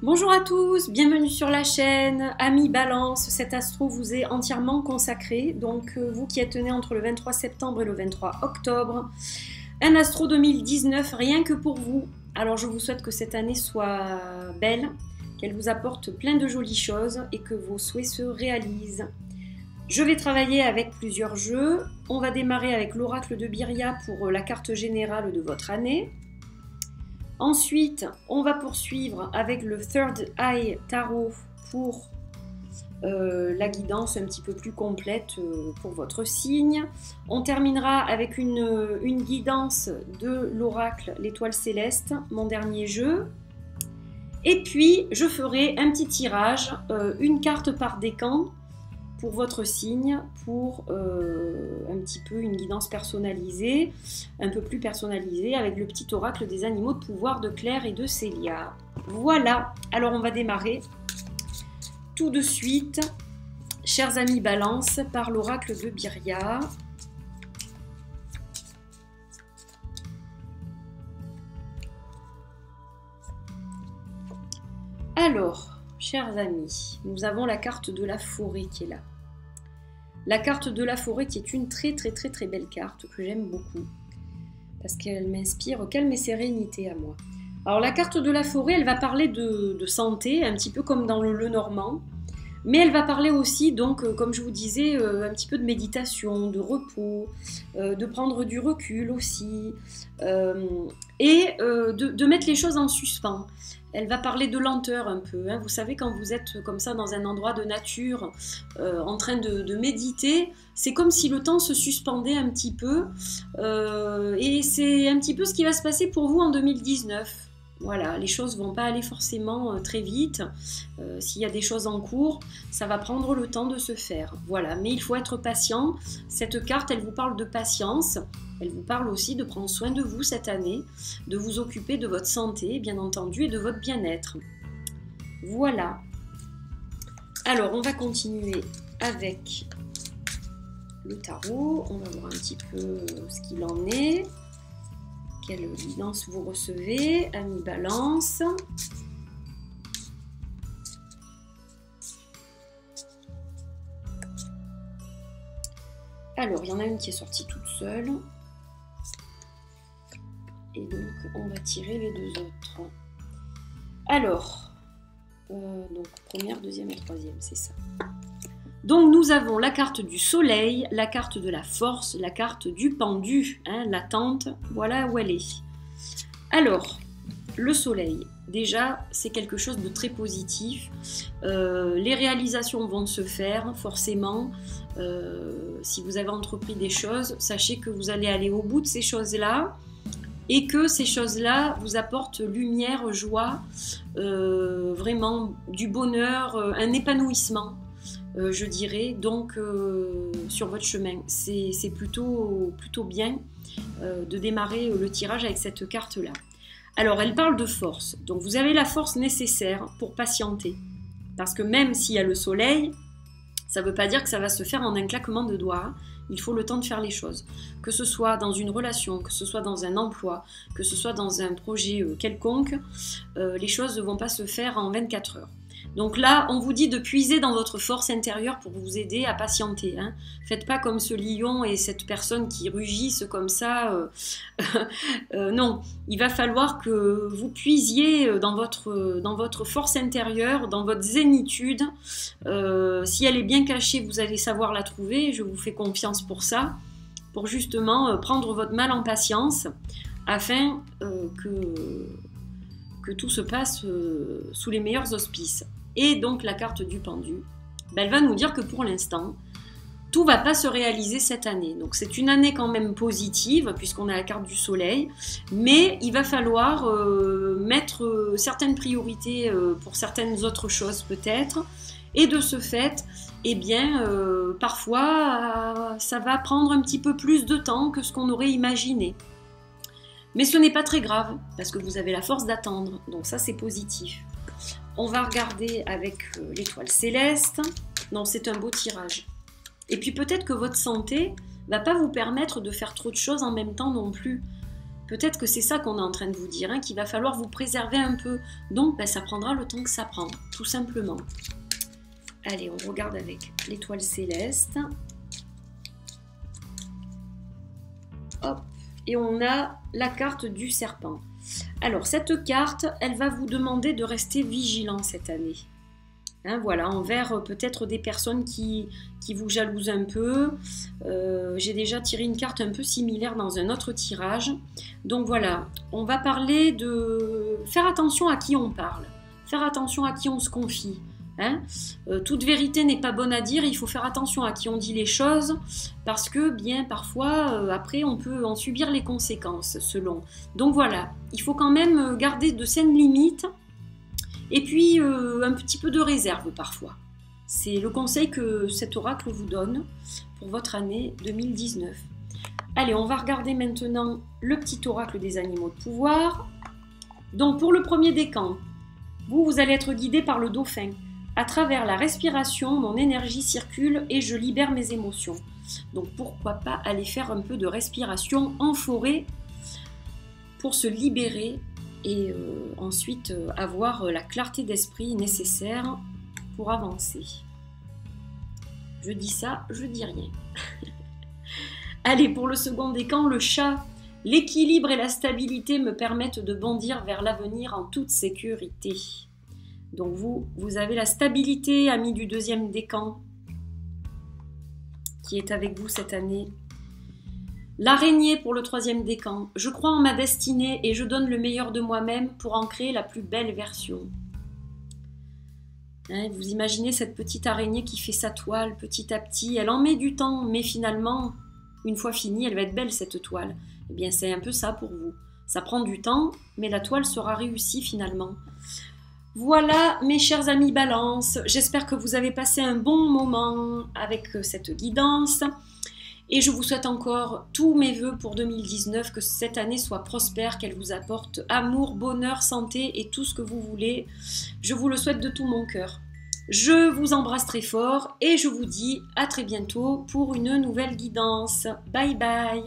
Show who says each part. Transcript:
Speaker 1: Bonjour à tous, bienvenue sur la chaîne. Amis Balance, cet astro vous est entièrement consacré. Donc vous qui êtes nés entre le 23 septembre et le 23 octobre, un astro 2019 rien que pour vous. Alors je vous souhaite que cette année soit belle, qu'elle vous apporte plein de jolies choses et que vos souhaits se réalisent. Je vais travailler avec plusieurs jeux. On va démarrer avec l'oracle de Birya pour la carte générale de votre année. Ensuite, on va poursuivre avec le Third Eye Tarot pour la guidance un petit peu plus complète pour votre signe. On terminera avec une guidance de l'oracle L'Étoile Céleste, mon dernier jeu. Et puis, je ferai un petit tirage, une carte par décan pour votre signe, pour un petit peu une guidance personnalisée, un peu plus personnalisée, avec le petit oracle des animaux de pouvoir de Claire et de Célia. Voilà, alors on va démarrer tout de suite, chers amis Balance, par l'oracle de Birya. Alors, chers amis, nous avons la carte de la forêt qui est là. La carte de la forêt qui est une très belle carte que j'aime beaucoup parce qu'elle m'inspire calme et sérénité à moi. Alors la carte de la forêt, elle va parler de santé, un petit peu comme dans le Normand, mais elle va parler aussi, donc, comme je vous disais, un petit peu de méditation, de repos, de prendre du recul aussi, et de mettre les choses en suspens. Elle va parler de lenteur un peu. Hein. Vous savez, quand vous êtes comme ça dans un endroit de nature, en train de méditer, c'est comme si le temps se suspendait un petit peu. Et c'est un petit peu ce qui va se passer pour vous en 2019. Voilà, les choses ne vont pas aller forcément très vite. S'il y a des choses en cours, ça va prendre le temps de se faire. Voilà, mais il faut être patient. Cette carte, elle vous parle de patience. Elle vous parle aussi de prendre soin de vous cette année, de vous occuper de votre santé, bien entendu, et de votre bien-être. Voilà. Alors, on va continuer avec le tarot. On va voir un petit peu ce qu'il en est. Quelle guidance vous recevez, amis Balance. Alors, il y en a une qui est sortie toute seule. Et donc, on va tirer les deux autres. Alors, donc première, deuxième et troisième, c'est ça. Donc, nous avons la carte du soleil, la carte de la force, la carte du pendu, hein, l'attente, voilà où elle est. Alors, le soleil, déjà, c'est quelque chose de très positif. Les réalisations vont se faire, forcément. Si vous avez entrepris des choses, sachez que vous allez aller au bout de ces choses-là. Et que ces choses-là vous apportent lumière, joie, vraiment du bonheur, un épanouissement, je dirais, donc sur votre chemin. C'est plutôt bien de démarrer le tirage avec cette carte-là. Alors, elle parle de force. Donc, vous avez la force nécessaire pour patienter. Parce que même s'il y a le soleil, ça ne veut pas dire que ça va se faire en un claquement de doigts. Il faut le temps de faire les choses. Que ce soit dans une relation, que ce soit dans un emploi, que ce soit dans un projet quelconque, les choses ne vont pas se faire en 24 heures. Donc là, on vous dit de puiser dans votre force intérieure pour vous aider à patienter. Hein. Faites pas comme ce lion et cette personne qui rugissent comme ça. Non, il va falloir que vous puisiez dans votre force intérieure, dans votre zénitude. Si elle est bien cachée, vous allez savoir la trouver. Je vous fais confiance pour ça, pour justement prendre votre mal en patience, afin que tout se passe sous les meilleurs auspices. Et donc la carte du pendu, ben, elle va nous dire que pour l'instant, tout ne va pas se réaliser cette année. Donc c'est une année quand même positive, puisqu'on a la carte du soleil, mais il va falloir mettre certaines priorités pour certaines autres choses peut-être, et de ce fait, eh bien, parfois, ça va prendre un petit peu plus de temps que ce qu'on aurait imaginé. Mais ce n'est pas très grave, parce que vous avez la force d'attendre, donc ça c'est positif. On va regarder avec l'étoile céleste. Non, c'est un beau tirage. Et puis peut-être que votre santé ne va pas vous permettre de faire trop de choses en même temps non plus. Peut-être que c'est ça qu'on est en train de vous dire, hein, qu'il va falloir vous préserver un peu. Donc, ben, ça prendra le temps que ça prend, tout simplement. Allez, on regarde avec l'étoile céleste. Hop, et on a la carte du serpent. Alors, cette carte, elle va vous demander de rester vigilant cette année. Hein, voilà, envers peut-être des personnes qui vous jalousent un peu. J'ai déjà tiré une carte un peu similaire dans un autre tirage. Donc voilà, on va parler de faire attention à qui on parle, faire attention à qui on se confie. Hein. Toute vérité n'est pas bonne à dire, il faut faire attention à qui on dit les choses, parce que bien parfois, après, on peut en subir les conséquences, selon. Donc voilà, il faut quand même garder de saines limites. Et puis, un petit peu de réserve parfois. C'est le conseil que cet oracle vous donne pour votre année 2019. Allez, on va regarder maintenant le petit oracle des animaux de pouvoir. Donc, pour le premier décan, vous allez être guidé par le dauphin. À travers la respiration, mon énergie circule et je libère mes émotions. Donc, pourquoi pas aller faire un peu de respiration en forêt pour se libérer et ensuite avoir la clarté d'esprit nécessaire pour avancer. Je dis ça, je dis rien. Allez, pour le second décan, le chat. L'équilibre et la stabilité me permettent de bondir vers l'avenir en toute sécurité. Donc vous avez la stabilité, ami du deuxième décan, qui est avec vous cette année. L'araignée pour le troisième décan. Je crois en ma destinée et je donne le meilleur de moi-même pour en créer la plus belle version. Hein, vous imaginez cette petite araignée qui fait sa toile petit à petit. Elle en met du temps, mais finalement, une fois finie, elle va être belle cette toile. Eh bien, c'est un peu ça pour vous. Ça prend du temps, mais la toile sera réussie finalement. Voilà, mes chers amis Balance. J'espère que vous avez passé un bon moment avec cette guidance. Et je vous souhaite encore tous mes vœux pour 2019, que cette année soit prospère, qu'elle vous apporte amour, bonheur, santé et tout ce que vous voulez. Je vous le souhaite de tout mon cœur. Je vous embrasse très fort et je vous dis à très bientôt pour une nouvelle guidance. Bye bye!